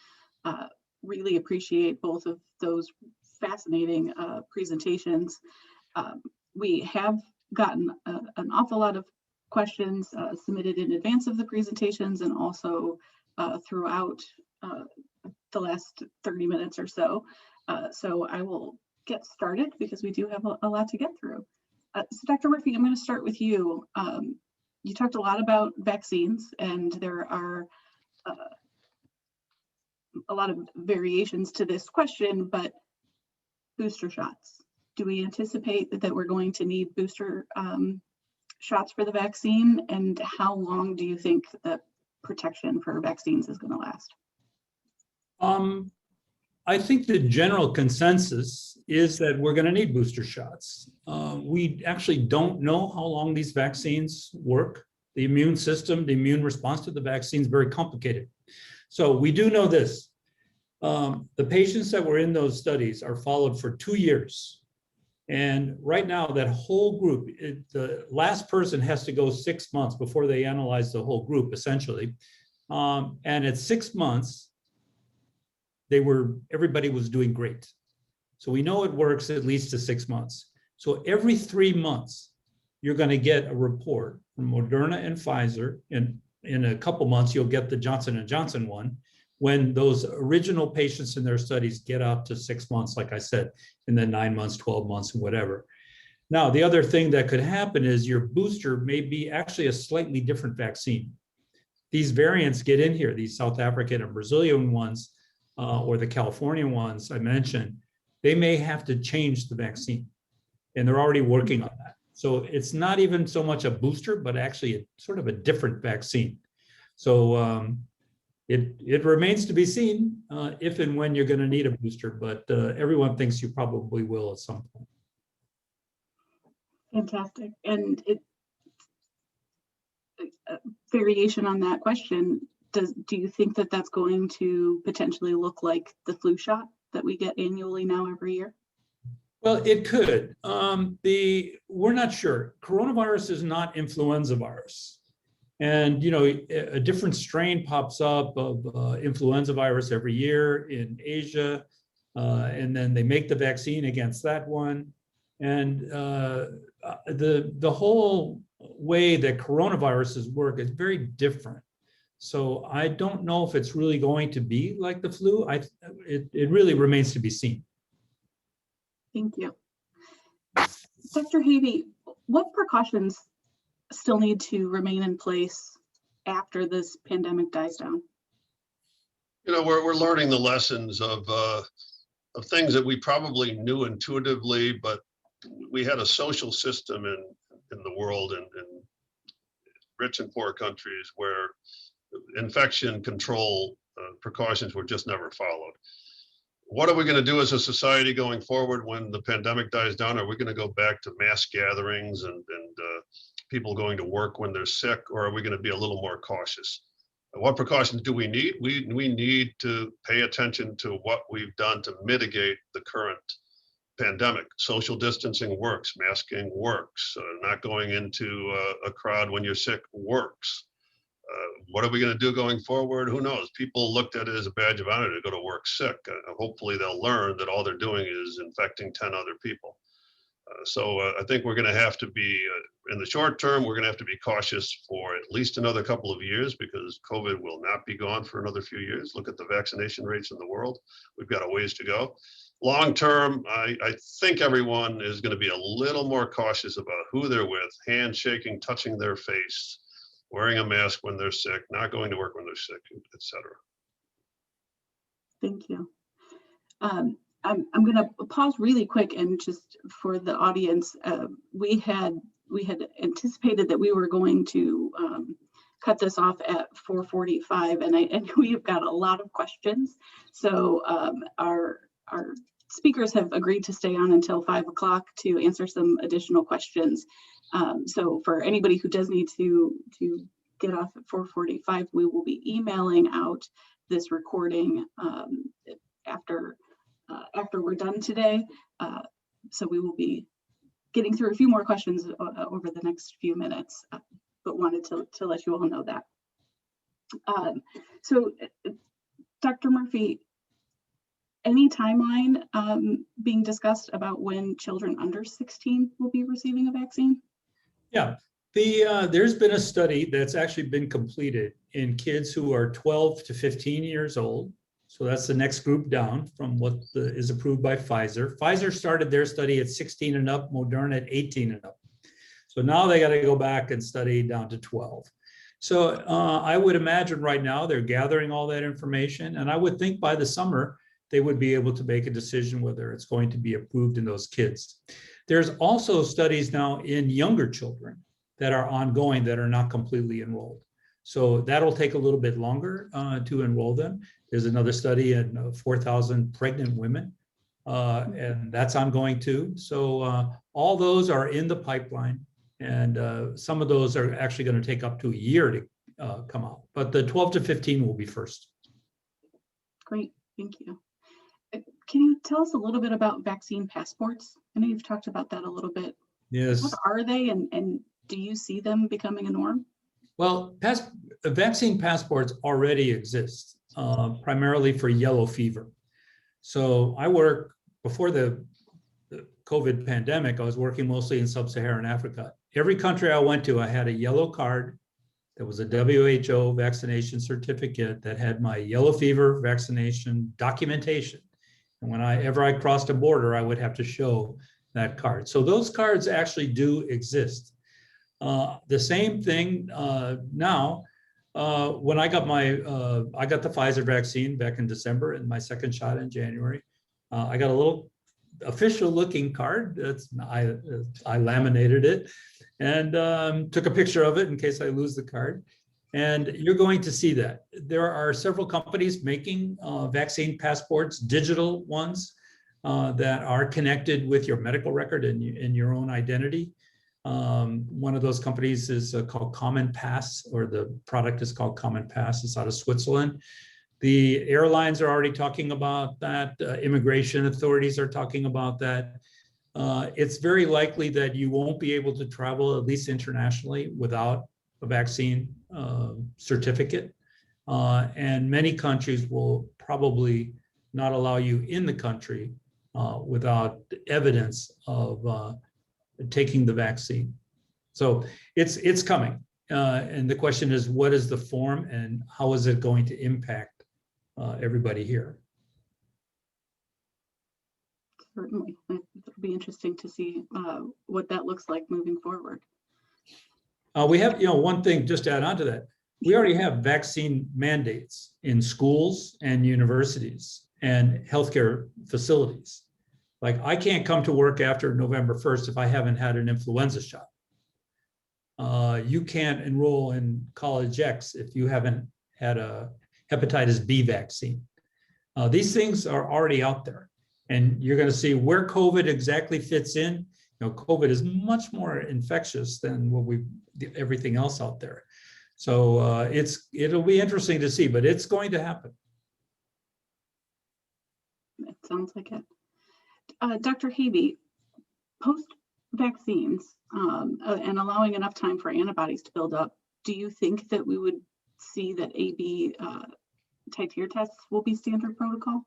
Really appreciate both of those fascinating presentations. We have gotten an awful lot of questions submitted in advance of the presentations and also throughout the last 30 minutes or so. So I will get started because we do have a lot to get through. So Dr. Murphy, I'm going to start with you. You talked a lot about vaccines, and there are a lot of variations to this question, but booster shots. Do we anticipate that we're going to need booster shots for the vaccine? And how long do you think the protection for vaccines is going to last? I think the general consensus is that we're going to need booster shots. We actually don't know how long these vaccines work. The immune system, the immune response to the vaccine is very complicated. So we do know this. The patients that were in those studies are followed for 2 years. And right now, that whole group, the last person has to go 6 months before they analyze the whole group, essentially. And at 6 months, everybody was doing great. So we know it works at least to 6 months. So every 3 months, you're going to get a report from Moderna and Pfizer. And in a couple months, you'll get the Johnson & Johnson one, when those original patients in their studies get out to 6 months, like I said, and then 9 months, 12 months, and whatever. Now, the other thing that could happen is your booster may be actually a slightly different vaccine. these variants get in here, these South African and Brazilian ones, or the Californian ones I mentioned, they may have to change the vaccine. And they're already working on that. So it's not even so much a booster, but actually sort of a different vaccine. So it remains to be seen if and when you're going to need a booster, but everyone thinks you probably will at some point. Fantastic. And variation on that question, do you think that that's going to potentially look like the flu shot that we get annually now every year? Well, it could. We're not sure. Coronavirus is not influenza virus. And, a different strain pops up of influenza virus every year in Asia. And then they make the vaccine against that one. And the whole way that coronaviruses work is very different. So I don't know if it's really going to be like the flu. It really remains to be seen. Thank you. Dr. Havey, what precautions still need to remain in place after this pandemic dies down? We're learning the lessons of things that we probably knew intuitively, but we had a social system in the world and in rich and poor countries where infection control precautions were just never followed. What are we going to do as a society going forward when the pandemic dies down? Are we going to go back to mass gatherings and people going to work when they're sick, or are we going to be a little more cautious? What precautions do we need? We need to pay attention to what we've done to mitigate the current pandemic. Social distancing works, masking works, not going into a crowd when you're sick works. What are we going to do going forward? Who knows? People looked at it as a badge of honor to go to work sick. Hopefully they'll learn that all they're doing is infecting 10 other people. So I think we're going to have to be, in the short term, we're going to have to be cautious for at least another couple of years because COVID will not be gone for another few years. Look at the vaccination rates in the world. We've got a ways to go. Long term, I think everyone is going to be a little more cautious about who they're with, handshaking, touching their face, wearing a mask when they're sick, not going to work when they're sick, etc. Thank you. I'm going to pause really quick and just for the audience, we had anticipated that we were going to cut this off at 4:45, and we've got a lot of questions. So our speakers have agreed to stay on until 5 o'clock to answer some additional questions. So for anybody who does need to get off at 4:45, we will be emailing out this recording after we're done today. So we will be getting through a few more questions over the next few minutes, but wanted to let you all know that. So Dr. Murphy, any timeline being discussed about when children under 16 will be receiving a vaccine? Yeah, there's been a study that's actually been completed in kids who are 12 to 15 years old. So that's the next group down from what is approved by Pfizer. Pfizer started their study at 16 and up, Moderna at 18 and up. So now they got to go back and study down to 12. So I would imagine right now they're gathering all that information. And I would think by the summer, they would be able to make a decision whether it's going to be approved in those kids. There's also studies now in younger children that are ongoing that are not completely enrolled. So that'll take a little bit longer to enroll them. There's another study in 4,000 pregnant women, and that's ongoing too. So all those are in the pipeline, and some of those are actually going to take up to a year to come out. But the 12 to 15 will be first. Great, thank you. Can you tell us a little bit about vaccine passports? I know you've talked about that a little bit. Yes. What are they, and do you see them becoming a norm? Well, vaccine passports already exist, primarily for yellow fever. So I work, before the COVID pandemic, I was working mostly in sub-Saharan Africa. Every country I went to, I had a yellow card that was a WHO vaccination certificate that had my yellow fever vaccination documentation. And whenever I crossed a border, I would have to show that card. So those cards actually do exist. The same thing now, When I got I got the Pfizer vaccine back in December and my second shot in January. I got a little official looking card. I laminated it and took a picture of it in case I lose the card. And you're going to see that. There are several companies making vaccine passports, digital ones that are connected with your medical record and your own identity. One of those companies is called Common Pass, or the product is called Common Pass. It's out of Switzerland. The airlines are already talking about that. Immigration authorities are talking about that. It's very likely that you won't be able to travel, at least internationally, without a vaccine certificate. And many countries will probably not allow you in the country without evidence of taking the vaccine. So it's coming. And the question is, what is the form and how is it going to impact everybody here? Certainly. It'll be interesting to see what that looks like moving forward. We have, one thing just to add on to that, we already have vaccine mandates in schools and universities and healthcare facilities. Like, I can't come to work after November 1st if I haven't had an influenza shot. You can't enroll in College X if you haven't had a hepatitis B vaccine. These things are already out there, and you're going to see where COVID exactly fits in. COVID is much more infectious than everything else out there. So it'll be interesting to see, but it's going to happen. It sounds like it. Dr. Havey, post-vaccines and allowing enough time for antibodies to build up, do you think that we would see that AB titer tests will be standard protocol?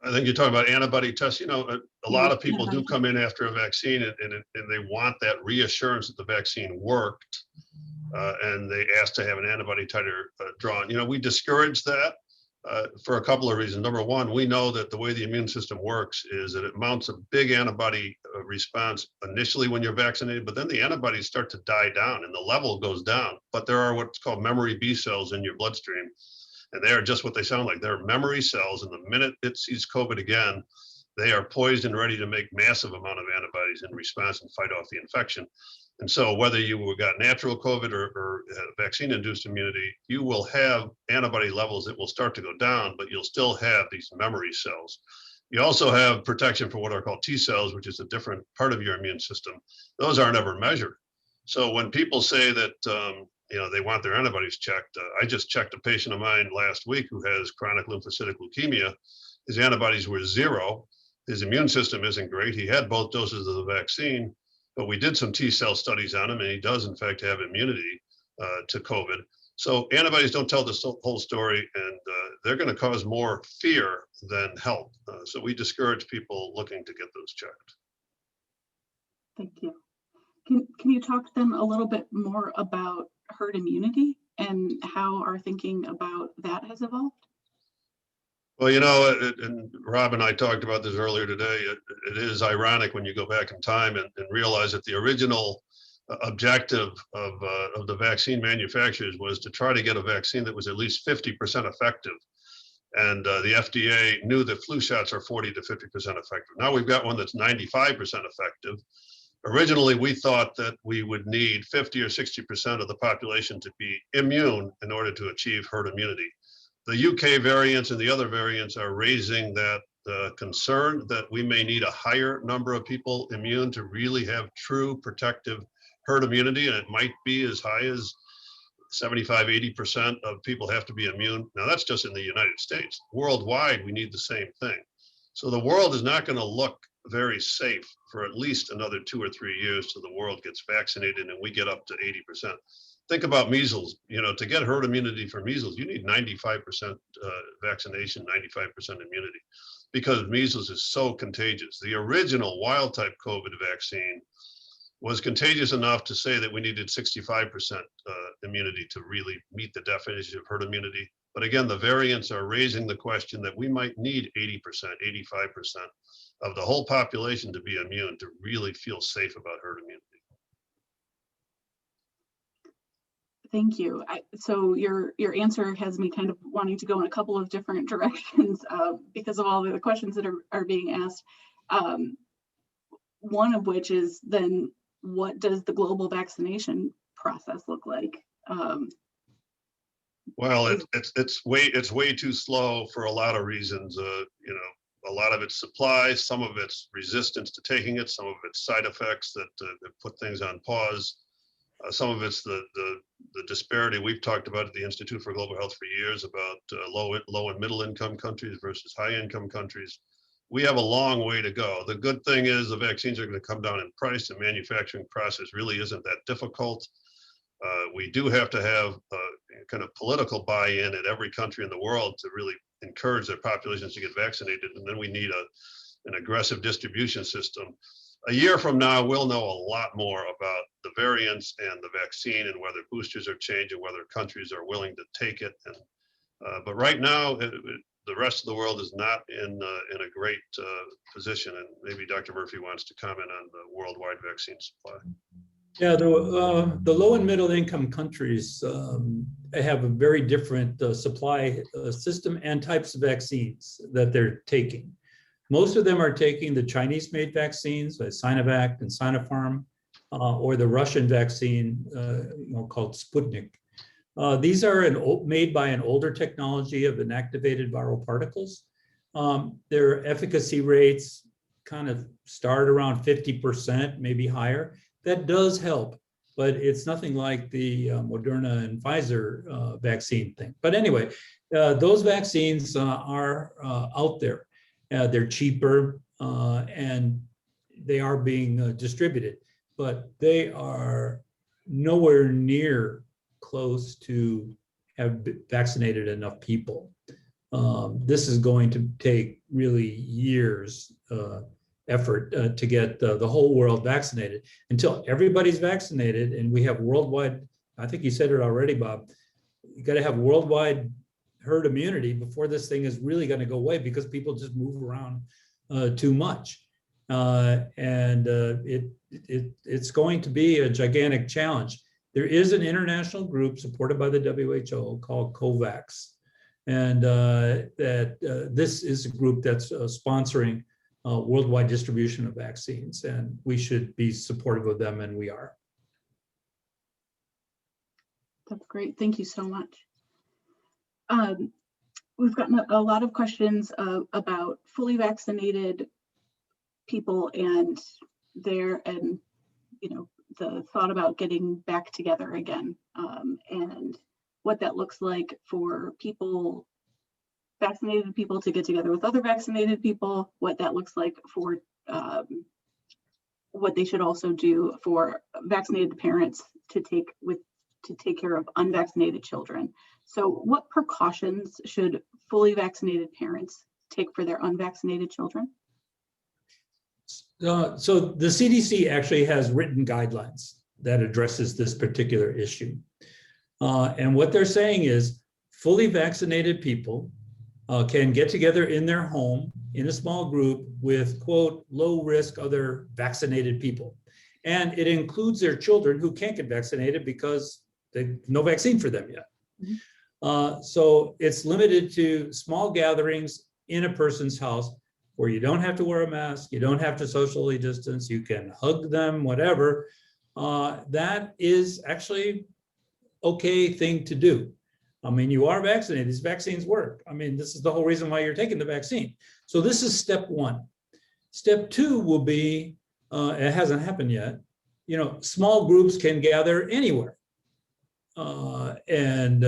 I think you're talking about antibody tests. A lot of people do come in after a vaccine and they want that reassurance that the vaccine worked, and they ask to have an antibody titer drawn. We discourage that for a couple of reasons. Number one, we know that the way the immune system works is that it mounts a big antibody response initially when you're vaccinated, but then the antibodies start to die down and the level goes down. But there are what's called memory B cells in your bloodstream. And they are just what they sound like. They're memory cells. And the minute it sees COVID again, they are poised and ready to make massive amount of antibodies in response and fight off the infection. And so whether you got natural COVID or vaccine-induced immunity, you will have antibody levels that will start to go down, but you'll still have these memory cells. You also have protection for what are called T cells, which is a different part of your immune system. Those are never measured. So when people say that, they want their antibodies checked. I just checked a patient of mine last week who has chronic lymphocytic leukemia. His antibodies were 0. His immune system isn't great. He had both doses of the vaccine, but we did some T cell studies on him, and he does in fact have immunity to COVID. So antibodies don't tell the whole story, and they're going to cause more fear than help. So we discourage people looking to get those checked. Thank you. Can you talk then a little bit more about herd immunity and how our thinking about that has evolved? Well, and Rob and I talked about this earlier today. It is ironic when you go back in time and realize that the original objective of the vaccine manufacturers was to try to get a vaccine that was at least 50% effective. And the FDA knew that flu shots are 40 to 50% effective. Now we've got one that's 95% effective. Originally, we thought that we would need 50 or 60% of the population to be immune in order to achieve herd immunity. The UK variants and the other variants are raising that concern that we may need a higher number of people immune to really have true protective herd immunity, and it might be as high as 75, 80% of people have to be immune. Now, that's just in the United States. Worldwide, we need the same thing. So the world is not going to look very safe for at least another 2 or 3 years till the world gets vaccinated and we get up to 80%. Think about measles. To get herd immunity for measles, you need 95% vaccination, 95% immunity, because measles is so contagious. The original wild type COVID vaccine was contagious enough to say that we needed 65% immunity to really meet the definition of herd immunity. But again, the variants are raising the question that we might need 80%, 85% of the whole population to be immune to really feel safe about herd immunity. Thank you. So your answer has me kind of wanting to go in a couple of different directions because of all of the questions that are being asked. One of which is then, what does the global vaccination process look like? Well, it's way too slow for a lot of reasons. A lot of it's supply, some of it's resistance to taking it, some of it's side effects that put things on pause. Some of it's the disparity we've talked about at the Institute for Global Health for years about low and middle income countries versus high income countries. We have a long way to go. The good thing is the vaccines are going to come down in price. The manufacturing process really isn't that difficult. We do have to have kind of political buy-in at every country in the world to really encourage their populations to get vaccinated. And then we need an aggressive distribution system. A year from now, we'll know a lot more about the variants and the vaccine and whether boosters are changing, whether countries are willing to take it. And but right now, the rest of the world is not in a great position. And maybe Dr. Murphy wants to comment on the worldwide vaccine supply. Yeah, the low and middle income countries have a very different supply system and types of vaccines that they're taking. Most of them are taking the Chinese-made vaccines, like Sinovac and Sinopharm, or the Russian vaccine, called Sputnik. These are made by an older technology of inactivated viral particles. Their efficacy rates kind of start around 50%, maybe higher. That does help, but it's nothing like the Moderna and Pfizer vaccine thing. But anyway, those vaccines are out there. They're cheaper and they are being distributed, but they are nowhere near close to have vaccinated enough people. This is going to take really years effort to get the whole world vaccinated. Until everybody's vaccinated and we have worldwide, I think you said it already, Bob, you got to have worldwide herd immunity before this thing is really going to go away, because people just move around too much. It's going to be a gigantic challenge. There is an international group supported by the WHO called COVAX. And this is a group that's sponsoring worldwide distribution of vaccines, and we should be supportive of them, and we are. That's great. Thank you so much. We've gotten a lot of questions about fully vaccinated people and the thought about getting back together again, and what that looks like for vaccinated people to get together with other vaccinated people, what that looks like for what they should also do for vaccinated parents to take care of unvaccinated children. So what precautions should fully vaccinated parents take for their unvaccinated children? So the CDC actually has written guidelines that addresses this particular issue. And what they're saying is fully vaccinated people can get together in their home in a small group with, quote, low risk other vaccinated people. And it includes their children who can't get vaccinated because there's no vaccine for them yet. Mm-hmm. So it's limited to small gatherings in a person's house where you don't have to wear a mask, you don't have to socially distance, you can hug them, whatever. That is actually okay thing to do. I mean, you are vaccinated, these vaccines work. I mean, this is the whole reason why you're taking the vaccine. So this is step one. Step two will be, it hasn't happened yet, small groups can gather anywhere and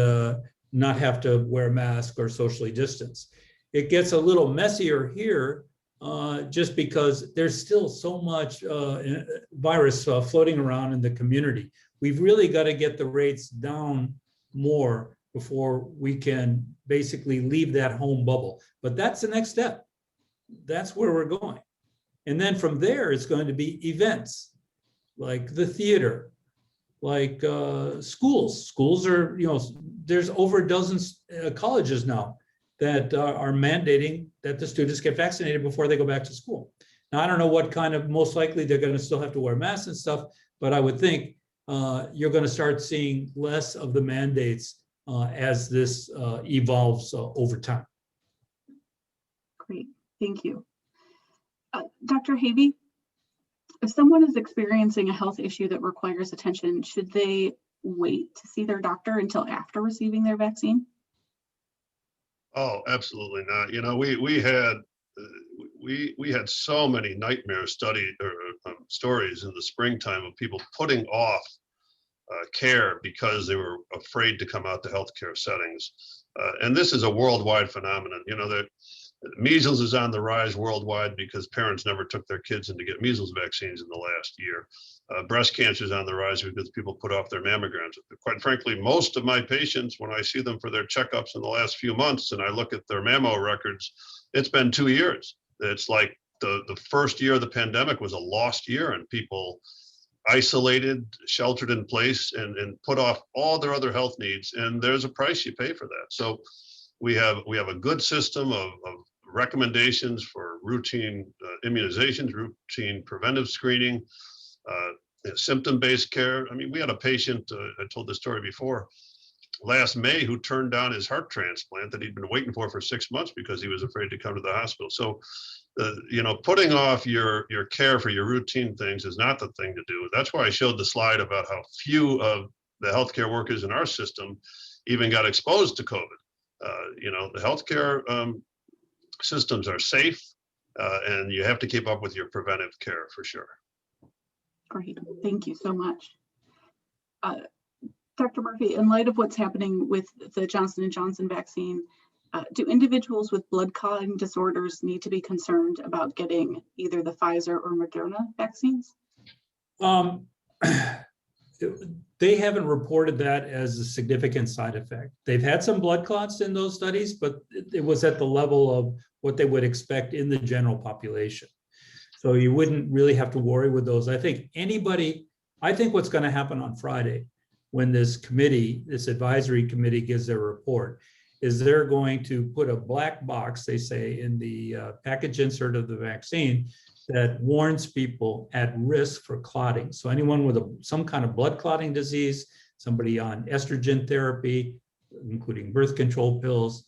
not have to wear a mask or socially distance. It gets a little messier here just because there's still so much virus floating around in the community. We've really got to get the rates down more before we can basically leave that home bubble. But that's the next step. That's where we're going. And then from there, it's going to be events like the theater, like schools. Schools are, there's over a dozen colleges now that are mandating that the students get vaccinated before they go back to school. Now, I don't know what kind of, most likely they're going to still have to wear masks and stuff, but I would think you're going to start seeing less of the mandates as this evolves over time. Great, thank you. Dr. Havey, if someone is experiencing a health issue that requires attention, should they wait to see their doctor until after receiving their vaccine? Oh, absolutely not. You know, we had so many nightmare stories in the springtime of people putting off care because they were afraid to come out to healthcare settings. And this is a worldwide phenomenon. You know, the measles is on the rise worldwide because parents never took their kids in to get measles vaccines in the last year. Breast cancer is on the rise because people put off their mammograms. Quite frankly, most of my patients, when I see them for their checkups in the last few months and I look at their mammo records, it's been 2 years. It's like the first year of the pandemic was a lost year, and people isolated, sheltered in place, and put off all their other health needs. And there's a price you pay for that. So we have a good system of recommendations for routine immunizations, routine preventive screening, symptom-based care. I mean, we had a patient, I told this story before, last May, who turned down his heart transplant that he'd been waiting for 6 months because he was afraid to come to the hospital. So, you know, putting off your care for your routine things is not the thing to do. That's why I showed the slide about how few of the healthcare workers in our system even got exposed to COVID. You know, the healthcare systems are safe, and you have to keep up with your preventive care for sure. Great, thank you so much. Dr. Murphy, in light of what's happening with the Johnson & Johnson vaccine, do individuals with blood clotting disorders need to be concerned about getting either the Pfizer or Moderna vaccines? They haven't reported that as a significant side effect. They've had some blood clots in those studies, but it was at the level of what they would expect in the general population. So you wouldn't really have to worry with those. I think what's going to happen on Friday when this advisory committee gives their report is they're going to put a black box, they say, in the package insert of the vaccine that warns people at risk for clotting. So anyone with some kind of blood clotting disease, somebody on estrogen therapy, including birth control pills,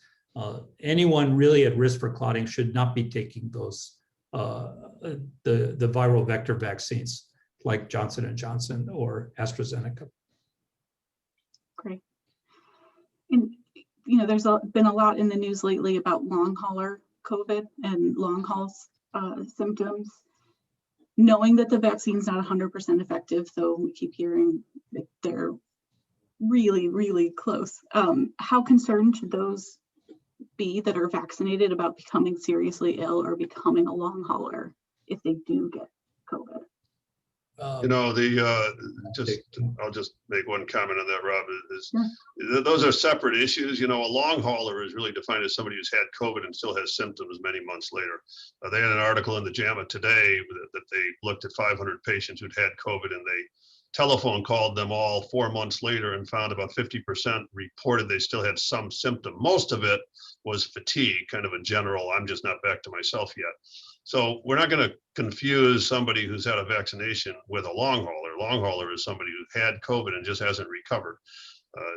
anyone really at risk for clotting should not be taking those the viral vector vaccines like Johnson & Johnson or AstraZeneca. Great. And, you know, there's been a lot in the news lately about long hauler COVID and long haul symptoms. Knowing that the vaccine's not 100% effective, though we keep hearing that they're really, really close. How concerned should those be that are vaccinated about becoming seriously ill or becoming a long hauler if they do get COVID? You know, I'll just make one comment on that, Rob. Those are separate issues. You know, a long hauler is really defined as somebody who's had COVID and still has symptoms many months later. They had an article in the JAMA today that they looked at 500 patients who'd had COVID, and they telephone called them all 4 months later and found about 50% reported they still had some symptom. Most of it was fatigue, kind of a general, I'm just not back to myself yet. So we're not going to confuse somebody who's had a vaccination with a long hauler. Long hauler is somebody who had COVID and just hasn't recovered.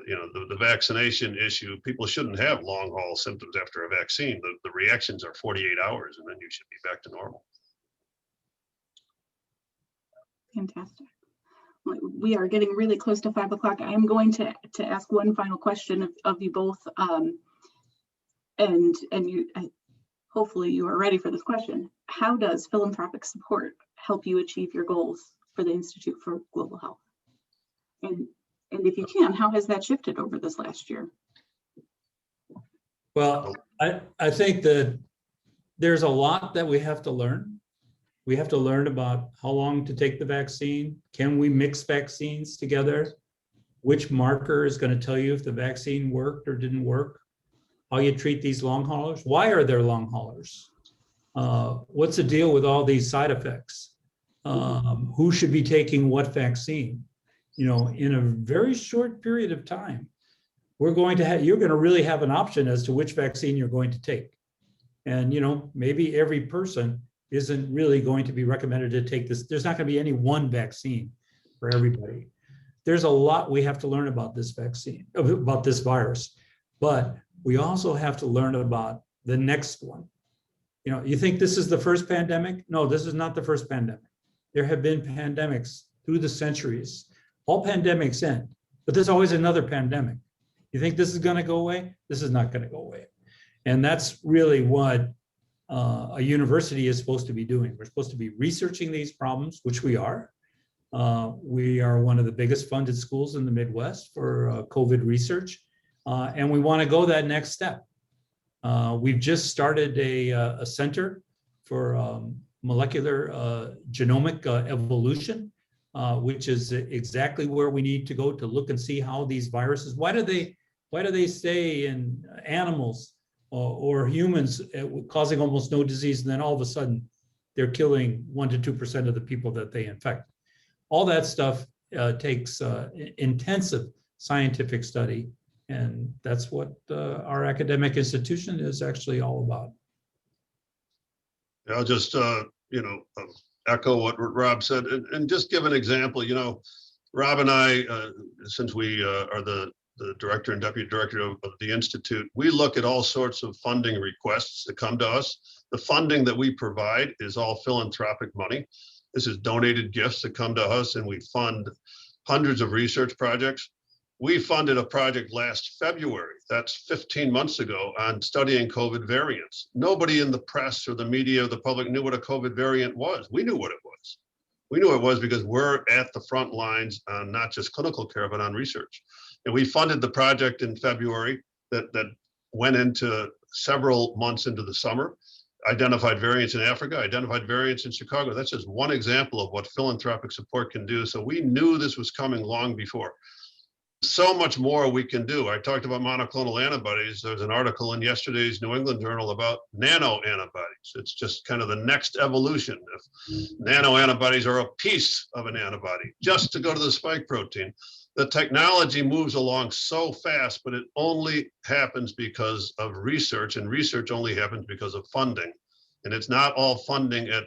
You know, the vaccination issue, people shouldn't have long haul symptoms after a vaccine. The reactions are 48 hours and then you should be back to normal. Fantastic. We are getting really close to 5 o'clock. I am going to ask one final question of you both. And you, hopefully you are ready for this question. How does philanthropic support help you achieve your goals for the Institute for Global Health? And if you can, how has that shifted over this last year? Well, I think that there's a lot that we have to learn. We have to learn about how long to take the vaccine. Can we mix vaccines together? Which marker is going to tell you if the vaccine worked or didn't work? How you treat these long haulers? Why are there long haulers? What's the deal with all these side effects? Who should be taking what vaccine? You know, in a very short period of time, you're going to really have an option as to which vaccine you're going to take. And, you know, maybe every person isn't really going to be recommended to take this. There's not going to be any one vaccine for everybody. there's a lot we have to learn about this vaccine, about this virus, but we also have to learn about the next one. You know, you think this is the first pandemic? No, this is not the first pandemic. There have been pandemics through the centuries. All pandemics end, but there's always another pandemic. You think this is going to go away? This is not going to go away. And that's really what a university is supposed to be doing. We're supposed to be researching these problems, which we are. We are one of the biggest funded schools in the Midwest for COVID research, and we want to go that next step. We've just started a center for molecular genomic evolution, which is exactly where we need to go to look and see how these viruses, why do they stay in animals or humans causing almost no disease, and then all of a sudden they're killing 1% to 2% of the people that they infect. All that stuff takes intensive scientific study, and that's what our academic institution is actually all about. I'll just echo what Rob said, and just give an example. You know, Rob and I, since we are the director and deputy director of the Institute, we look at all sorts of funding requests that come to us. The funding that we provide is all philanthropic money. This is donated gifts that come to us, and we fund hundreds of research projects. We funded a project last February, that's 15 months ago, on studying COVID variants. Nobody in the press or the media or the public knew what a COVID variant was. We knew what it was. We knew it was because we're at the front lines on not just clinical care, but on research. And we funded the project in February that went into several months into the summer, identified variants in Africa, identified variants in Chicago. That's just one example of what philanthropic support can do. So we knew this was coming long before. So much more we can do. I talked about monoclonal antibodies. There's an article in yesterday's New England Journal about nano antibodies. It's just kind of the next evolution. If nano antibodies are a piece of an antibody, just to go to the spike protein. The technology moves along so fast, but it only happens because of research, and research only happens because of funding. And it's not all funding at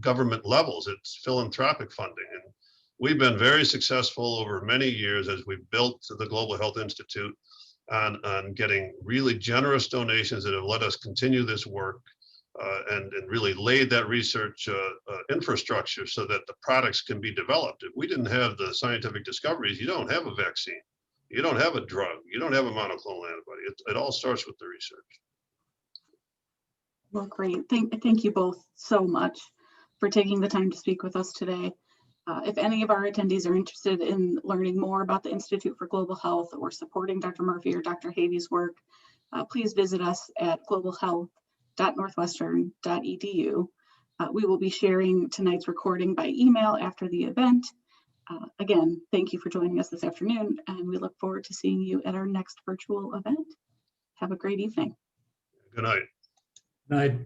government levels, it's philanthropic funding. And we've been very successful over many years as we've built the Global Health Institute on getting really generous donations that have let us continue this work and really laid that research infrastructure so that the products can be developed. If we didn't have the scientific discoveries, you don't have a vaccine, you don't have a drug, you don't have a monoclonal antibody. It all starts with the research. Well, great. Thank you both so much for taking the time to speak with us today. If any of our attendees are interested in learning more about the Institute for Global Health or supporting Dr. Murphy or Dr. Havey's work, please visit us at globalhealth.northwestern.edu. We will be sharing tonight's recording by email after the event. Again, thank you for joining us this afternoon, and we look forward to seeing you at our next virtual event. Have a great evening. Good night. Good night.